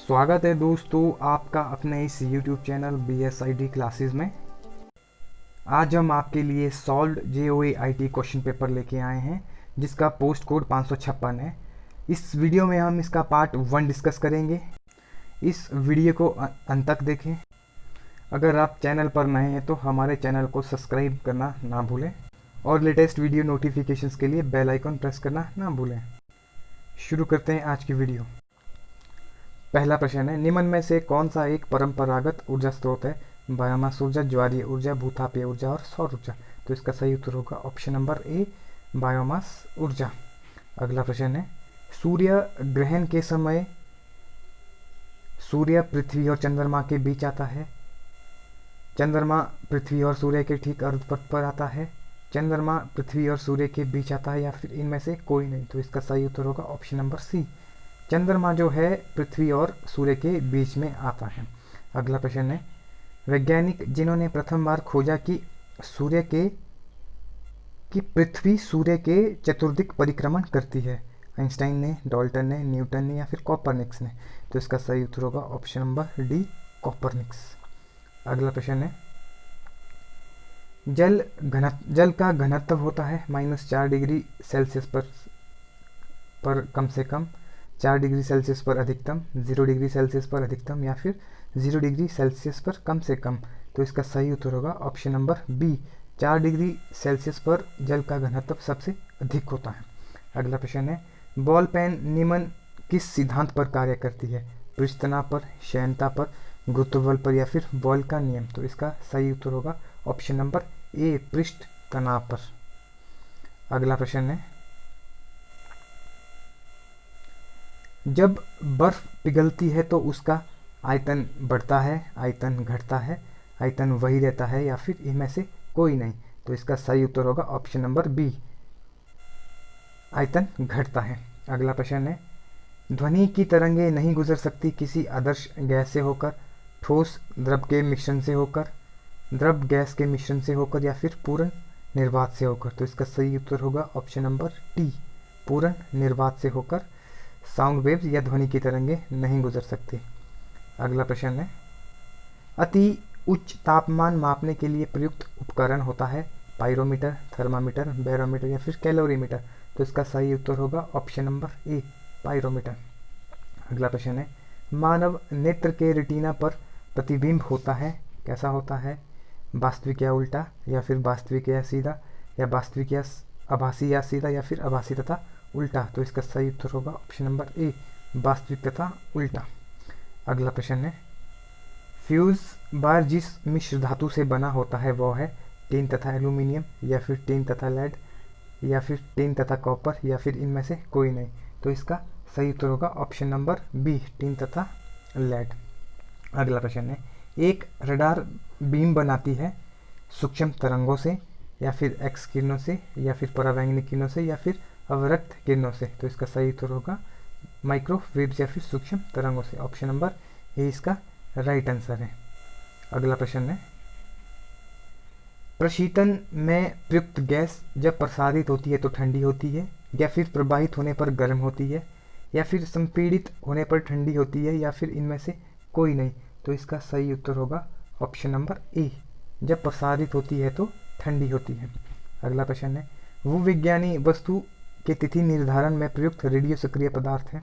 स्वागत है दोस्तों आपका अपने इस YouTube चैनल BSID क्लासेस में। आज हम आपके लिए सॉल्व्ड JOE-IT क्वेश्चन पेपर लेके आए हैं जिसका पोस्ट कोड 556 है। इस वीडियो में हम इसका पार्ट 1 डिस्कस करेंगे। इस वीडियो को अंत तक देखें। अगर आप चैनल पर नए हैं तो हमारे चैनल को सब्सक्राइब करना ना भूलें और लेटेस्ट वीडियो नोटिफिकेशंस के लिए बेल आइकन प्रेस करना ना भूलें। शुरू करते हैं आज की वीडियो। पहला प्रश्न है, निम्न में से कौन सा एक परंपरागत ऊर्जा स्रोत है? बायोमास ऊर्जा, ज्वारीय ऊर्जा, भूतापीय ऊर्जा और सौर ऊर्जा। तो इसका सही उत्तर होगा ऑप्शन नंबर ए, बायोमास ऊर्जा। अगला प्रश्न है, सूर्य ग्रहण के समय सूर्य पृथ्वी और चंद्रमा के बीच आता है। चंद्रमा पृथ्वी और सूर्य के ठीक अर्धपथ पर आता है। चंद्रमा पृथ्वी और सूर्य के बीच आता है या फिर इनमें से कोई नहीं। तो इसका सही उत्तर होगा ऑप्शन नंबर सी, चंद्रमा जो है पृथ्वी और सूर्य के बीच में आता है। अगला प्रश्न है, वैज्ञानिक जिन्होंने प्रथम बार खोजा कि पृथ्वी सूर्य के चतुर्दिक परिक्रमण करती है। आइंस्टाइन ने, डाल्टन ने, न्यूटन ने या फिर कोपरनिक्स ने। तो इसका सही उत्तर होगा ऑप्शन नंबर डी, कोपरनिक्स। अगला प्रश्न है, जल का घनत्व होता है -4 डिग्री सेल्सियस पर कम से कम, 4 डिग्री सेल्सियस पर अधिकतम, 0 डिग्री सेल्सियस पर अधिकतम या फिर 0 डिग्री सेल्सियस पर कम से कम। तो इसका सही उत्तर होगा option number B, 4 degree Celsius पर जल का घनत्व सबसे अधिक होता है। अगला प्रश्न है, बॉल पेन निम्न किस सिद्धांत पर कार्य करती है? पृष्ठ तनाव पर, श्यानता पर, गुरुत्व बल पर या फिर बॉल का नियम। तो इसका सही उत्तर होगा ऑप्शन नंबर ए, पृष्ठ तनाव पर। अगला प्रश्न है, जब बर्फ पिघलती है तो उसका आयतन बढ़ता है, आयतन घटता है, आयतन वही रहता है या फिर इनमें से कोई नहीं। तो इसका सही उत्तर होगा ऑप्शन नंबर बी, आयतन घटता है। अगला प्रश्न है, ध्वनि की तरंगें नहीं गुजर सकती किसी आदर्श गैस से होकर, ठोस द्रव के मिश्रण से होकर, द्रव गैस के मिश्रण से होकर या फिर पूर्ण निर्वात से होकर। तो इसका सही उत्तर होगा ऑप्शन नंबर टी, पूर्ण निर्वात से होकर साउंड वेव्स या ध्वनि की तरंगें नहीं गुजर सकती। अगला प्रश्न है, अति उच्च तापमान मापने के लिए प्रयुक्त उपकरण होता है? पाइरोमीटर, थर्मामीटर, बैरोमीटर या फिर कैलोरीमीटर। तो इसका सही उत्तर होगा ऑप्शन नंबर ए, पाइरोमीटर। अगला प्रश्न है, मानव नेत्र के रेटिना पर प्रतिबिंब होता है, कैसा होता है? वास्तविक या उल्टा या फिर वास्तविक या सीधा या वास्तविक या आभासी या सीधा या फिर आभासी तथा उल्टा। तो इसका सही उत्तर होगा ऑप्शन नंबर ए, वास्तविक तथा उल्टा। अगला प्रश्न है, फ्यूज बार जिस मिश्र धातु से बना होता है वह है टिन तथा एल्यूमिनियम या फिर टिन तथा लेड या फिर टिन तथा कॉपर या फिर इनमें से कोई नहीं। तो इसका सही उत्तर होगा ऑप्शन नंबर बी, टिन तथा लेड। अगला प्रश्न है, एक रडार बीम बनाती है सूक्ष्म तरंगों से या फिर एक्स किरणों से या फिर परावैंगनिक किरणों से या फिर अवरक्त किरणों से। तो इसका सही उत्तर होगा माइक्रोवेव्स या फिर सूक्ष्म तरंगों से। ऑप्शन नंबर ए इसका राइट आंसर है। अगला प्रश्न है, प्रशीतन में प्रयुक्त गैस जब प्रसारित होती है तो ठंडी होती है या फिर प्रवाहित होने पर गर्म होती है या फिर संपीड़ित होने पर ठंडी होती है या फिर इनमें से कोई नहीं। तो इसका सही उत्तर होगा ऑप्शन नंबर ए, जब प्रसारित होती है तो ठंडी होती है। अगला प्रश्न है, भूविज्ञानी वस्तु के तिथि निर्धारण में प्रयुक्त रेडियो सक्रिय पदार्थ है?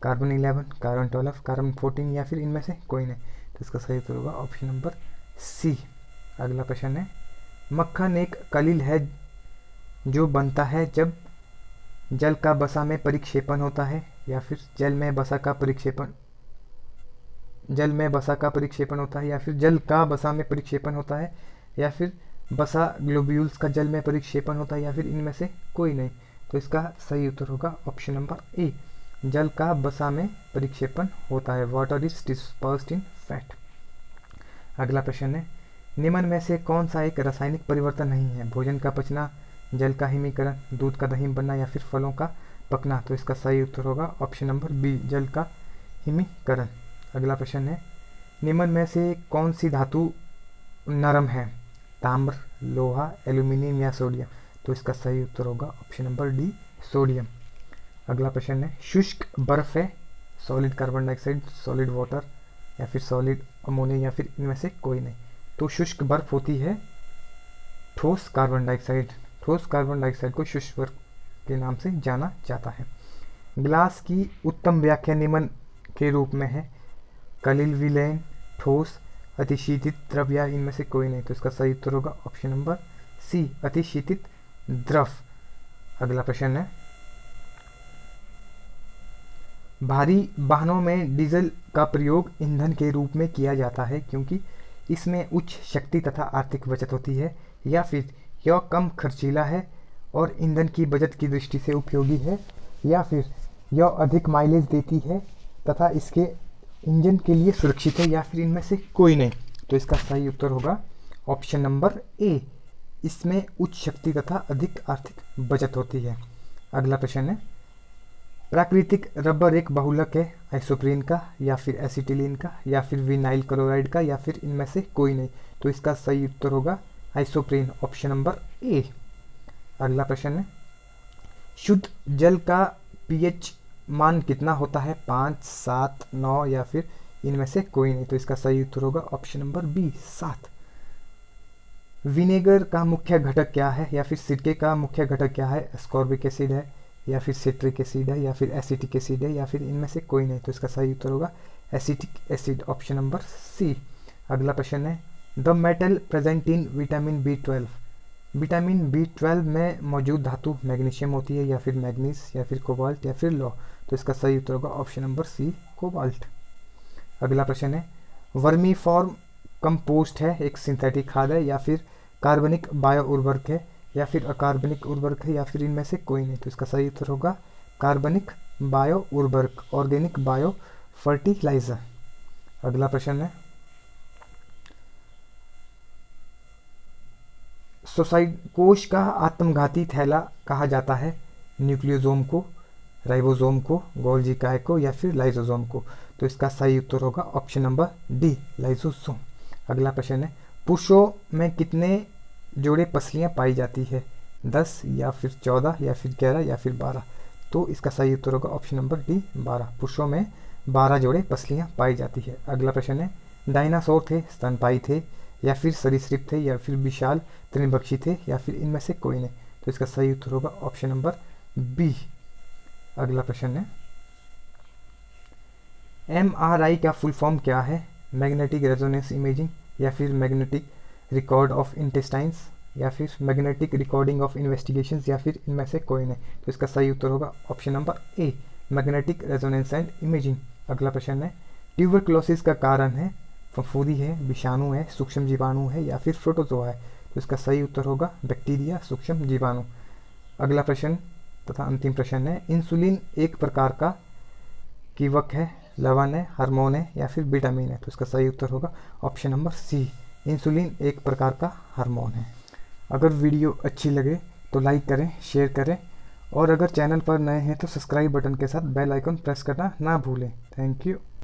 कार्बन 11, कार्बन 12, कार्बन 14 या फिर इनमें से कोई नहीं। तो इसका सही उत्तर होगा ऑप्शन नंबर सी। अगला प्रश्न है, मक्खन एक कलिल है जो बनता है जब जल का बसा में परिक्षेपण होता है या फिर जल में बसा का परिक्षेपण होता है या फिर जल का बसा में परिक्षेपण होता है या फिर बसा ग्लोब्यूल्स का जल में परिक्षेपण होता है या फिर इनमें से कोई नहीं। तो इसका सही उत्तर होगा ऑप्शन नंबर ए, जल का बसा में परिक्षेपण होता है। Water is dispersed in fat. अगला प्रश्न है, निम्न में से कौन सा एक रासायनिक परिवर्तन नहीं है? भोजन का पचना, जल का हिमीकरण, दूध का दही बनना या फिर फलों का पकना। तो इसका सही उत्तर होगा ऑप्शन नंबर बी, जल का हिमीकरण। अगला प्रश्न है, निम्न में से कौन सी धातु नरम है? ताम्र, लोहा, एल्यूमिनियम या सोडियम। तो इसका सही उत्तर होगा ऑप्शन नंबर डी, सोडियम। अगला प्रश्न है, शुष्क बर्फ है solid carbon dioxide, solid water या फिर सॉलिड अमोनिया या फिर इनमें से कोई नहीं। तो शुष्क बर्फ होती है ठोस कार्बन डाइऑक्साइड। ठोस कार्बन डाइऑक्साइड को शुष्क बर्फ के नाम से जाना जाता है। ग्लास की उत्तम व्याख्या निम्न के रूप में है। कलिल विलयन, ठोस, अतिशीतित द्रव या इनमें से कोई नहीं। तो इसका सही उत्तर होगा ऑप्शन नंबर सी, अतिशीतित द्रव। अगला प्रश्न है, भारी वाहनों में डीजल का प्रयोग ईंधन के रूप में किया जाता है क्योंकि इसमें उच्च शक्ति तथा आर्थिक बचत होती है, या फिर यह कम खर्चीला है और ईंधन की बचत की दृष्टि से उपयोगी है, या फिर यह अधिक माइलेज देती है तथा इसके इंजन के लिए सुरक्षित है, या फिर इनमें से कोई नहीं। तो इसका सही उत्तर होगा ऑप्शन नंबर ए, इसमें उच्च शक्ति तथा अधिक आर्थिक बचत होती है। अगला प्रश्न है, प्राकृतिक रबर एक बहुलक है आइसोप्रीन का या फिर एसिटिलीन का या फिर विनाइल क्लोराइड का या फिर इनमें से कोई नहीं। तो इसका सही उत्तर होगा आइसोप्रीन, ऑप्शन नंबर ए। अगला प्रश्न है, शुद्ध जल का पीएच मान कितना होता है? 5, 7, 9 या फिर इनमें से कोई नहीं। तो इसका सही उत्तर होगा ऑप्शन नंबर बी, 7। विनेगर का मुख्य घटक क्या है या फिर सिरके का मुख्य घटक क्या है? एस्कॉर्बिक एसिड है या फिर सिट्रिक एसिड है या फिर एसिटिक एसिड है या फिर इनमें से कोई नहीं। तो इसका सही उत्तर होगा acetic acid, option number C. अगला प्रश्न है, the metal present in vitamin B12। Vitamin B12 में मौजूद धातु मैग्नीशियम होती है या फिर मैग्नीज या फिर कोबाल्ट या फिर लौ। तो इसका सही उत्तर होगा ऑप्शन नंबर सी, कोबाल्ट। अगला प्रश्न है, वर्मी फॉर्म कंपोस्ट है एक सिंथेटिक खाद है या फिर कार्बनिक बायो उर्वरक है या फिर अकार्बनिक उर्वरक है या फिर इनमें से कोई नहीं। तो इसका सही उत्तर होगा कार्बनिक बायो उर्वरक, ऑर्गेनिक बायो फर्टिलाइजर। अगला प्रश्न है, सोसाइड कोश का आत्मघाती थैला कहा जाता है न्यूक्लियोसोम को, राइबोसोम को, गोल्गी काय को या फिर लाइसोसोम को। तो इसका सही उत्तर होगा ऑप्शन नंबर डी, लाइसोसोम। अगला प्रश्न है, पुरुषों में कितने जोड़े पसलियां पाई जाती है? 10 या फिर 14 या फिर 11 या फिर 12। तो इसका सही उत्तर होगा ऑप्शन नंबर डी, 12। पुरुषों में 12 जोड़े पसलियां पाई जाती है। अगला प्रश्न है, डायनासोर थे, स्तनपायी थे या फिर सरीसृप थे या फिर विशाल तृणभक्षी थे या फिर इनमें से कोई नहीं। तो इसका सही उत्तर होगा ऑप्शन नंबर बी। अगला प्रश्न है, MRI का फुल फॉर्म क्या है? मैग्नेटिक रेजोनेंस इमेजिंग या फिर मैग्नेटिक रिकॉर्ड ऑफ इंटेस्टाइन्स या फिर मैग्नेटिक रिकॉर्डिंग ऑफ इन्वेस्टिगेशंस या फिर इनमें से कोई नहीं। तो इसका सही उत्तर होगा option number A, magnetic resonance and imaging. अगला प्रश्न है, ट्यूबरक्लोसिस का कारण है फफूंदी है, विषाणु है, सूक्ष्म जीवाणु है या फिर प्रोटोजोआ है। तो इसका सही उत्तर होगा बैक्टीरिया, सूक्ष्म जीवाणु। अगला प्रश्न तथा अंतिम प्रश्न है, इंसुलिन एक प्रकार का कीवक है, लवण है, हार्मोन है या फिर विटामिन है। तो इसका सही उत्तर होगा ऑप्शन नंबर सी, इंसुलिन एक प्रकार का हार्मोन है। अगर वीडियो अच्छी लगे तो लाइक करें, शेयर करें और अगर चैनल पर नए हैं तो सब्सक्राइब बटन के साथ बेल आइकन प्रेस करना ना भूलें। Thank you.